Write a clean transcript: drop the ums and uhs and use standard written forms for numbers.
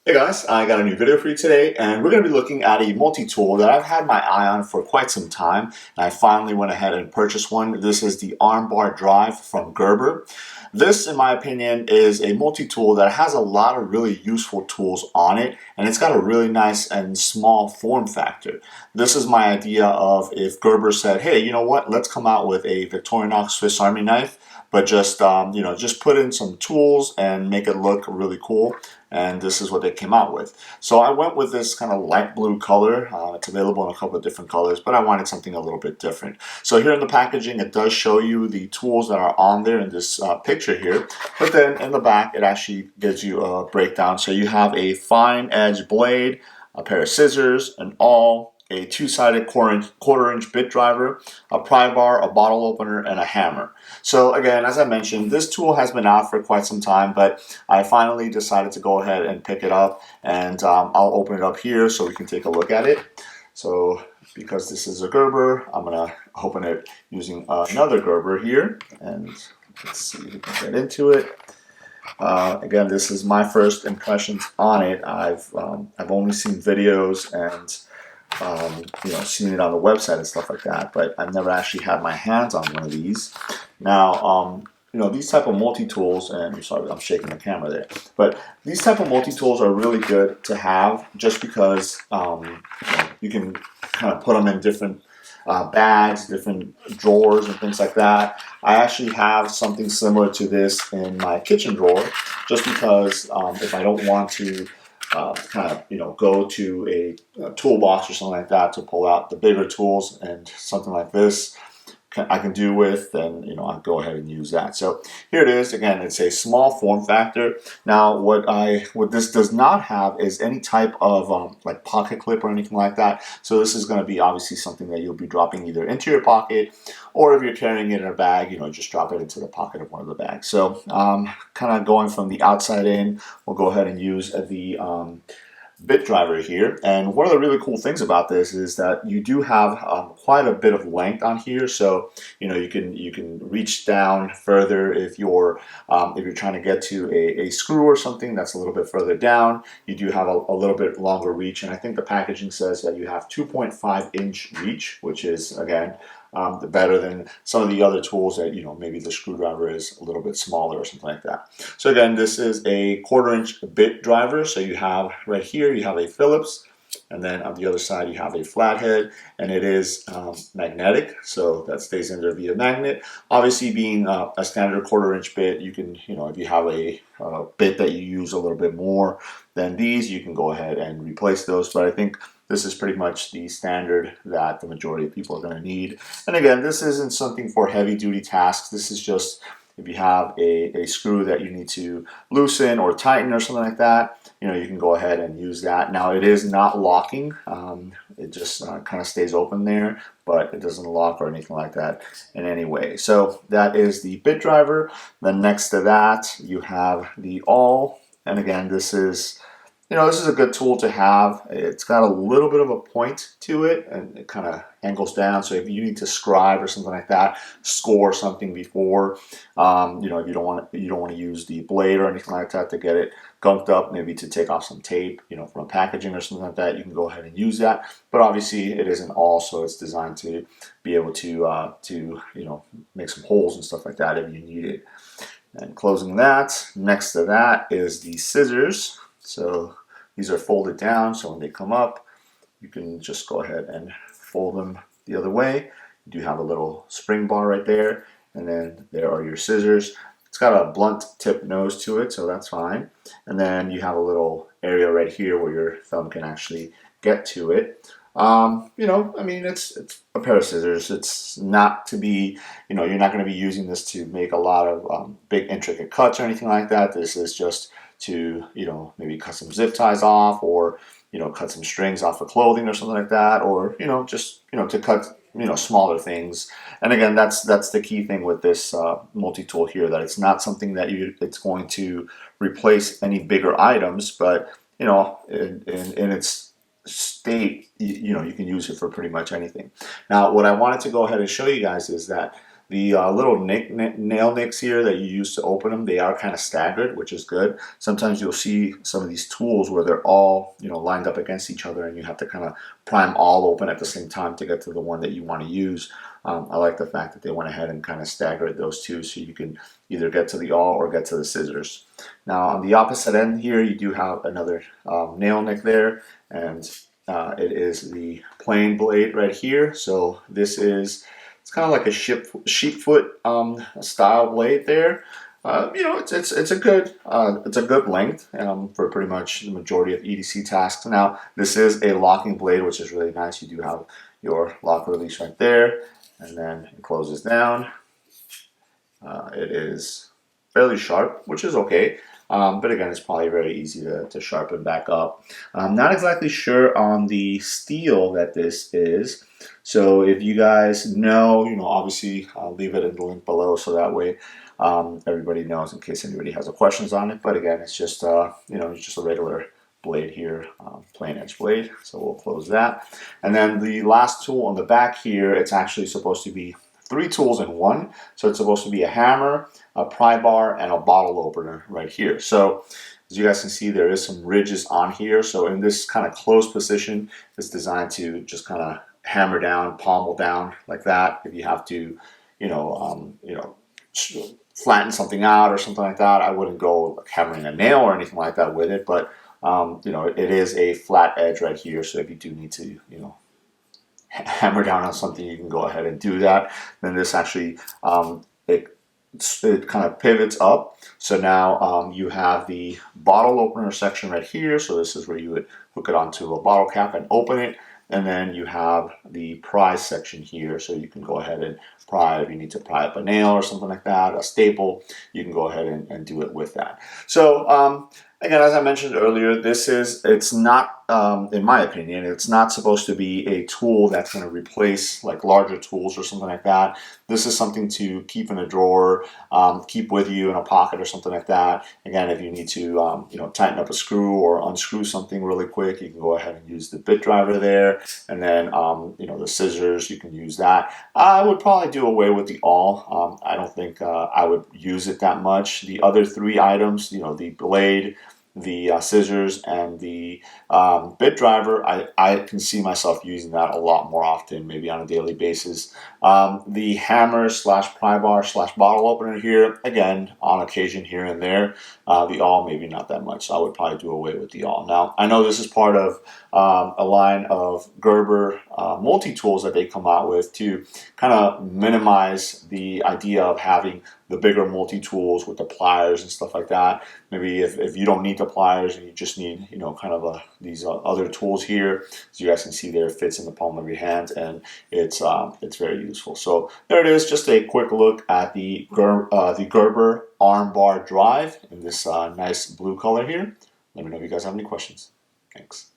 Hey guys, I got a new video for you today, and we're going to be looking at a multi-tool that I've had my eye on for quite some time, and I finally went ahead and purchased one. This is the Armbar Drive from Gerber. This, in my opinion, is a multi-tool that has a lot of really useful tools on it, and it's got a really nice and small form factor. This is my idea of if Gerber said, hey, you know what, let's come out with a Victorinox Swiss Army knife, but just just put in some tools and make it look really cool. And this is what they came out with. So I went with this kind of light blue color. It's available in a couple of different colors, but I wanted something a little bit different. So here in the packaging, it does show you the tools that are on there in this picture here. But then in the back, it actually gives you a breakdown. So you have a fine edge blade, a pair of scissors, an awl, a two-sided quarter-inch bit driver, a pry bar, a bottle opener, and a hammer. So again, as I mentioned, this tool has been out for quite some time, but I finally decided to go ahead and pick it up, and I'll open it up here so we can take a look at it. So because this is a Gerber, I'm going to open it using another Gerber here, and let's see if we can get into it. Again, this is my first impressions on it. I've only seen videos and seen it on the website and stuff like that, but I've never actually had my hands on one of these. Now, these type of multi-tools, and sorry, I'm shaking the camera there, but these type of multi-tools are really good to have just because you can kind of put them in different bags, different drawers and things like that. I actually have something similar to this in my kitchen drawer just because if I don't want to go to a toolbox or something like that to pull out the bigger tools, and something like this I can do with, and I'll go ahead and use that. So here it is. Again, it's a small form factor. Now what this does not have is any type of like pocket clip or anything like that. So this is going to be obviously something that you'll be dropping either into your pocket, or if you're carrying it in a bag, just drop it into the pocket of one of the bags. So kind of going from the outside in, we'll go ahead and use the bit driver here. And one of the really cool things about this is that you do have quite a bit of length on here, so you can reach down further if you're trying to get to a screw or something that's a little bit further down. You do have a little bit longer reach, and I think the packaging says that you have 2.5-inch reach, which is again better than some of the other tools that maybe the screwdriver is a little bit smaller or something like that. So again, this is a 1/4-inch bit driver. So you have right here you have a Phillips, and then on the other side you have a flathead, and it is magnetic, so that stays in there via magnet. Obviously, being a standard 1/4-inch bit, you can if you have a bit that you use a little bit more than these, you can go ahead and replace those. But I think this is pretty much the standard that the majority of people are going to need. And again, this isn't something for heavy duty tasks. This is just if you have a screw that you need to loosen or tighten or something like that, you can go ahead and use that. Now it is not locking. It just kind of stays open there, but it doesn't lock or anything like that in any way. So that is the bit driver. Then next to that, you have the awl. And again, this is a good tool to have. It's got a little bit of a point to it, and it kind of angles down. So if you need to scribe or something like that, score something before, if you don't want to use the blade or anything like that to get it gunked up, maybe to take off some tape, from packaging or something like that, you can go ahead and use that. But obviously, it isn't all, so it's designed to be able to make some holes and stuff like that if you need it. And closing that, next to that is the scissors. So these are folded down, so when they come up, you can just go ahead and fold them the other way. You do have a little spring bar right there, and then there are your scissors. It's got a blunt tip nose to it, so that's fine. And then you have a little area right here where your thumb can actually get to it. It's a pair of scissors. It's not to be, you're not going to be using this to make a lot of big intricate cuts or anything like that. This is just to maybe cut some zip ties off, or cut some strings off of clothing or something like that, or just to cut smaller things. And again, that's the key thing with this multi-tool here, that it's not something that it's going to replace any bigger items, but in its state, you can use it for pretty much anything. Now, what I wanted to go ahead and show you guys is that The little nail nicks here that you use to open them, they are kind of staggered, which is good. Sometimes you'll see some of these tools where they're all, you know, lined up against each other, and you have to kind of pry them all open at the same time to get to the one that you want to use. I like the fact that they went ahead and kind of staggered those two, so you can either get to the awl or get to the scissors. Now on the opposite end here, you do have another nail nick there, and it is the plain blade right here. So this is, it's kind of like a sheepfoot style blade there. You know, it's a good length for pretty much the majority of EDC tasks. Now this is a locking blade, which is really nice. You do have your lock release right there, and then it closes down. It is fairly sharp, which is okay. But again, it's probably very easy to sharpen back up. I'm not exactly sure on the steel that this is. So if you guys know, you know, obviously I'll leave it in the link below so that way everybody knows in case anybody has questions on it. But again, it's just, you know, it's just a regular blade here, plain edge blade. So we'll close that. And then the last tool on the back here, it's actually supposed to be 3 tools in one. So it's supposed to be a hammer, a pry bar, and a bottle opener right here. So as you guys can see, there is some ridges on here. So in this kind of closed position, it's designed to just kind of hammer down, pommel down like that. If you have to, you know, flatten something out or something like that, I wouldn't go like hammering a nail or anything like that with it. But you know, it is a flat edge right here. So if you do need to, you know, hammer down on something, you can go ahead and do that. Then this actually it kind of pivots up. So now you have the bottle opener section right here. So this is where you would hook it onto a bottle cap and open it. And then you have the pry section here. So you can go ahead and pry if you need to pry up a nail or something like that, a staple, you can go ahead and do it with that. So again, as I mentioned earlier, it's not, in my opinion, it's not supposed to be a tool that's going to replace like larger tools or something like that. This is something to keep in a drawer, keep with you in a pocket or something like that. Again, if you need to, you know, tighten up a screw or unscrew something really quick, you can go ahead and use the bit driver there. And then, you know, the scissors, you can use that. I would probably do away with the awl. I don't think I would use it that much. The other 3 items, you know, the blade, the scissors, and the bit driver, I can see myself using that a lot more often, maybe on a daily basis. The hammer slash pry bar slash bottle opener here, again, on occasion here and there. The awl, maybe not that much, so I would probably do away with the awl. Now, I know this is part of a line of Gerber multi-tools that they come out with to kind of minimize the idea of having the bigger multi-tools with the pliers and stuff like that. Maybe if you don't need the pliers and you just need, you know, kind of these other tools here, as you guys can see there, it fits in the palm of your hand, and it's very useful. So there it is, just a quick look at the Gerber Armbar Drive in this nice blue color here. Let me know if you guys have any questions. Thanks.